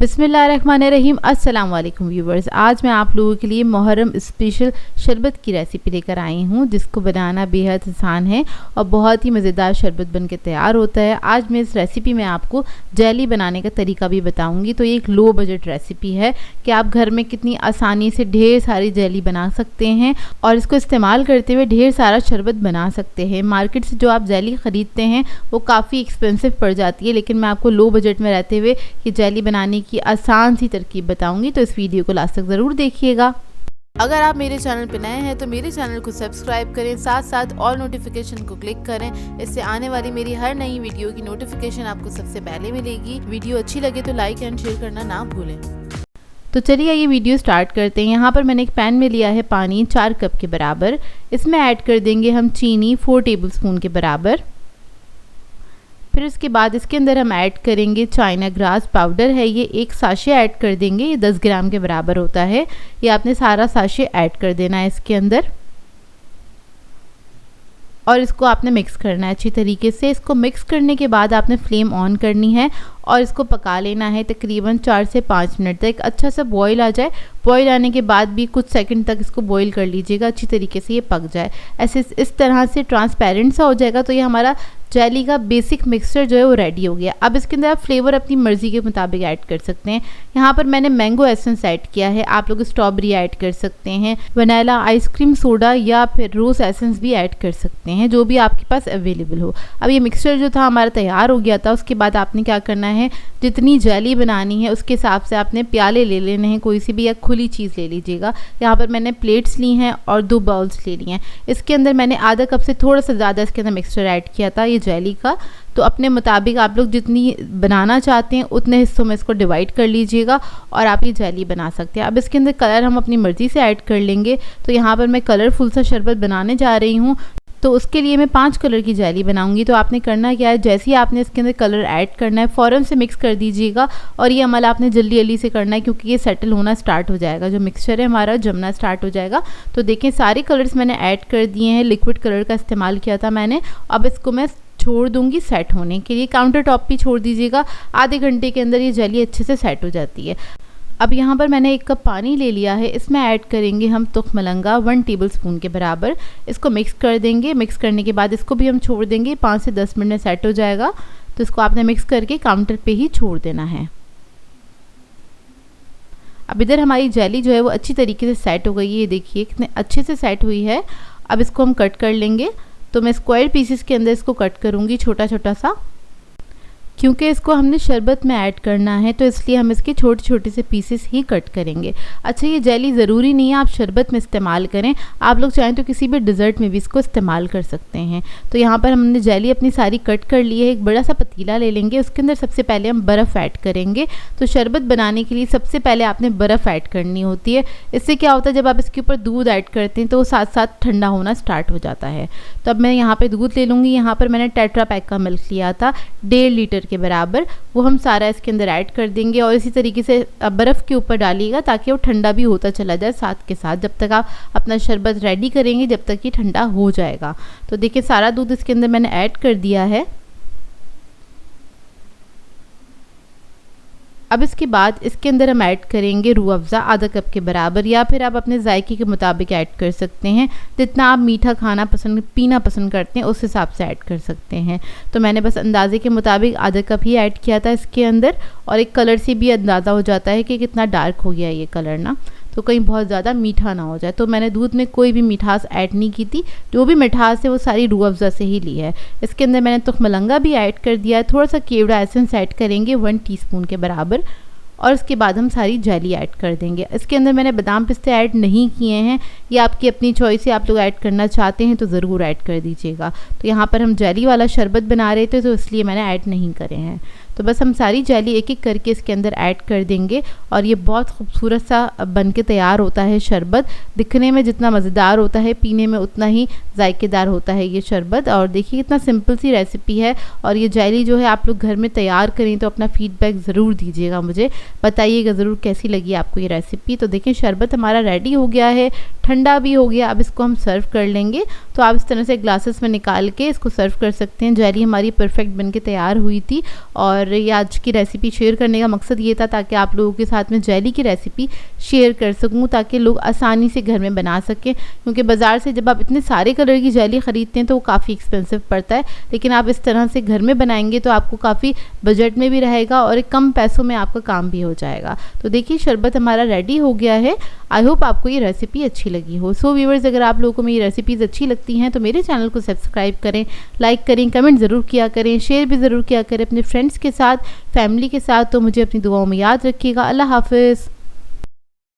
बिस्मिल्लाहिर्रहमानिर्रहीम। अस्सलाम वालेकुम व्यूवर्स। आज मैं आप लोगों के लिए मुहर्रम स्पेशल शरबत की रेसिपी लेकर आई हूँ, जिसको बनाना बेहद आसान है और बहुत ही मज़ेदार शरबत बनके तैयार होता है। आज मैं इस रेसिपी में आपको जेली बनाने का तरीका भी बताऊँगी। तो ये एक लो बजट रेसिपी है कि आप घर में कितनी आसानी से ढेर सारी जेली बना सकते हैं और इसको इस्तेमाल करते हुए ढेर सारा शरबत बना सकते हैं। मार्केट से जो आप जेली ख़रीदते हैं वो काफ़ी एक्सपेंसिव पड़ जाती है, लेकिन मैं आपको लो बजट में रहते हुए ये जेली बनाने की आसान सी तरकीब बताऊंगी। तो इस वीडियो को लास्ट तक ज़रूर देखिएगा। अगर आप मेरे चैनल पर नए हैं तो मेरे चैनल को सब्सक्राइब करें, साथ साथ ऑल नोटिफिकेशन को क्लिक करें। इससे आने वाली मेरी हर नई वीडियो की नोटिफिकेशन आपको सबसे पहले मिलेगी। वीडियो अच्छी लगे तो लाइक एंड शेयर करना ना भूलें। तो चलिए ये वीडियो स्टार्ट करते हैं। यहाँ पर मैंने एक पैन में लिया है पानी 4 कप के बराबर। इसमें ऐड कर देंगे हम चीनी 4 टेबलस्पून के बराबर। फिर उसके बाद इसके अंदर हम ऐड करेंगे चाइना ग्रास पाउडर है, ये एक साशे ऐड कर देंगे। ये 10 ग्राम के बराबर होता है। ये आपने सारा साशे ऐड कर देना है इसके अंदर और इसको आपने मिक्स करना है अच्छी तरीके से। इसको मिक्स करने के बाद आपने फ्लेम ऑन करनी है और इसको पका लेना है तकरीबन 4 से 5 मिनट तक। अच्छा सा बॉईल आ जाए। बॉईल आने के बाद भी कुछ सेकंड तक इसको बॉईल कर लीजिएगा, अच्छी तरीके से ये पक जाए। ऐसे इस तरह से ट्रांसपेरेंट सा हो जाएगा तो ये हमारा जेली का बेसिक मिक्सचर जो है वो रेडी हो गया। अब इसके अंदर आप फ्लेवर अपनी मर्ज़ी के मुताबिक ऐड कर सकते हैं। यहाँ पर मैंने मैंगो एसेंस ऐड किया है, आप लोग स्ट्रॉबेरी ऐड कर सकते हैं, वनीला आइसक्रीम सोडा या फिर रोज़ एसेंस भी ऐड कर सकते हैं, जो भी आपके पास अवेलेबल हो। अब ये मिक्सचर जो था हमारा तैयार हो गया था। उसके बाद आपने क्या करना है, जितनी जेली बनानी है उसके हिसाब से आपने प्याले ले लेने हैं, कोई सी भी या खुली चीज़ ले लीजिएगा। यहाँ पर मैंने प्लेट्स ली हैं और 2 बाउल्स ले लिए हैं। इसके अंदर मैंने आधा कप से थोड़ा सा ज़्यादा इसके अंदर मिक्सचर ऐड किया था ये जेली का। तो अपने मुताबिक आप लोग जितनी बनाना चाहते हैं उतने हिस्सों में इसको डिवाइड कर लीजिएगा और आप ये जेली बना सकते हैं। अब इसके अंदर कलर हम अपनी मर्ज़ी से ऐड कर लेंगे। तो यहाँ पर मैं कलरफुल सा शरबत बनाने जा रही हूँ, तो उसके लिए मैं 5 कलर की जेली बनाऊंगी। तो आपने करना क्या है, जैसे ही आपने इसके अंदर कलर ऐड करना है फ़ौरन से मिक्स कर दीजिएगा और ये अमल आपने जल्दी जल्दी से करना है, क्योंकि ये सेटल होना स्टार्ट हो जाएगा, जो मिक्सचर है हमारा जमना स्टार्ट हो जाएगा। तो देखें सारे कलर्स मैंने ऐड कर दिए हैं, लिक्विड कलर का इस्तेमाल किया था मैंने। अब इसको मैं छोड़ दूंगी सेट होने के लिए। काउंटर टॉप पे छोड़ दीजिएगा, आधे घंटे के अंदर ये जेली अच्छे से सेट हो जाती है। अब यहाँ पर मैंने 1 कप पानी ले लिया है, इसमें ऐड करेंगे हम तुख मलंगा 1 टेबलस्पून के बराबर। इसको मिक्स कर देंगे। मिक्स करने के बाद इसको भी हम छोड़ देंगे, 5 से 10 मिनट में सेट हो जाएगा। तो इसको आपने मिक्स करके काउंटर पे ही छोड़ देना है। अब इधर हमारी जेली जो है वो अच्छी तरीके से सेट हो गई है, ये देखिए कितने अच्छे से सेट हुई है। अब इसको हम कट कर लेंगे। तो मैं स्क्वायर पीसेस के अंदर इसको कट करूँगी छोटा छोटा सा, क्योंकि इसको हमने शरबत में ऐड करना है, तो इसलिए हम इसके छोटे छोटे से पीसेस ही कट करेंगे। अच्छा, ये जेली ज़रूरी नहीं है आप शरबत में इस्तेमाल करें, आप लोग चाहें तो किसी भी डिज़र्ट में भी इसको इस्तेमाल कर सकते हैं। तो यहाँ पर हमने जेली अपनी सारी कट कर ली है। एक बड़ा सा पतीला ले लेंगे, उसके अंदर सबसे पहले हम बर्फ़ ऐड करेंगे। तो शरबत बनाने के लिए सबसे पहले आपने बर्फ़ ऐड करनी होती है। इससे क्या होता है, जब आप इसके ऊपर दूध ऐड करते हैं तो वो साथ साथ ठंडा होना स्टार्ट हो जाता है। तो अब मैं यहाँ पर दूध ले लूँगी। यहाँ पर मैंने टेट्रा पैक का मिल्क लिया था 1.5 लीटर के बराबर, वो हम सारा इसके अंदर ऐड कर देंगे और इसी तरीके से बर्फ़ के ऊपर डालिएगा ताकि वो ठंडा भी होता चला जाए साथ के साथ, जब तक आप अपना शरबत रेडी करेंगे, जब तक ये ठंडा हो जाएगा। तो देखिए सारा दूध इसके अंदर मैंने ऐड कर दिया है। अब इसके बाद इसके अंदर हम ऐड करेंगे रूह अफ़ज़ा आधा कप के बराबर, या फिर आप अपने जायके के मुताबिक ऐड कर सकते हैं। जितना आप मीठा खाना पीना पसंद करते हैं उस हिसाब से ऐड कर सकते हैं। तो मैंने बस अंदाजे के मुताबिक आधा कप ही ऐड किया था इसके अंदर, और एक कलर से भी अंदाज़ा हो जाता है कि कितना डार्क हो गया ये कलर ना, तो कहीं बहुत ज़्यादा मीठा ना हो जाए। तो मैंने दूध में कोई भी मिठास ऐड नहीं की थी, जो भी मिठास है वो सारी रूह अफ़ज़ा से ही ली है। इसके अंदर मैंने तुख मलंगा भी ऐड कर दिया है। थोड़ा सा केवड़ा एसेंस ऐड करेंगे 1 टीस्पून के बराबर, और उसके बाद हम सारी जेली ऐड कर देंगे। इसके अंदर मैंने बादाम पिस्ते ऐड नहीं किए हैं, ये आपकी अपनी चॉइस है, आप लोग ऐड करना चाहते हैं तो ज़रूर ऐड कर दीजिएगा। तो यहाँ पर हम जेली वाला शरबत बना रहे थे तो इसलिए मैंने ऐड नहीं करे हैं। तो बस हम सारी जेली एक एक करके इसके अंदर ऐड कर देंगे और ये बहुत खूबसूरत सा बन के तैयार होता है शरबत। दिखने में जितना मज़ेदार होता है, पीने में उतना ही जायकेदार होता है ये शरबत। और देखिए कितना सिंपल सी रेसिपी है, और ये जेली जो है आप लोग घर में तैयार करें तो अपना फ़ीडबैक ज़रूर दीजिएगा, मुझे बताइएगा ज़रूर कैसी लगी आपको ये रेसिपी। तो देखिए शरबत हमारा रेडी हो गया है, ठंडा भी हो गया। अब इसको हम सर्व कर लेंगे। तो आप इस तरह से ग्लासेस में निकाल के इसको सर्व कर सकते हैं। जेली हमारी परफेक्ट बन के तैयार हुई थी और और ये आज की रेसिपी शेयर करने का मकसद ये था ताकि आप लोगों के साथ में जेली की रेसिपी शेयर कर सकूं, ताकि लोग आसानी से घर में बना सकें। क्योंकि बाज़ार से जब आप इतने सारे कलर की जेली ख़रीदते हैं तो वो काफ़ी एक्सपेंसिव पड़ता है, लेकिन आप इस तरह से घर में बनाएंगे तो आपको काफ़ी बजट में भी रहेगा और कम पैसों में आपका काम भी हो जाएगा। तो देखिए शरबत हमारा रेडी हो गया है। आई होप आपको ये रेसिपी अच्छी लगी हो। सो व्यूअर्स, अगर आप लोगों को मेरी रेसिपीज़ अच्छी लगती हैं तो मेरे चैनल को सब्सक्राइब करें, लाइक करें, कमेंट ज़रूर किया करें, शेयर भी ज़रूर किया करें अपने फ्रेंड्स के साथ, फैमिली के साथ। तो मुझे अपनी दुआओं में याद रखिएगा। अल्लाह हाफ़िज़।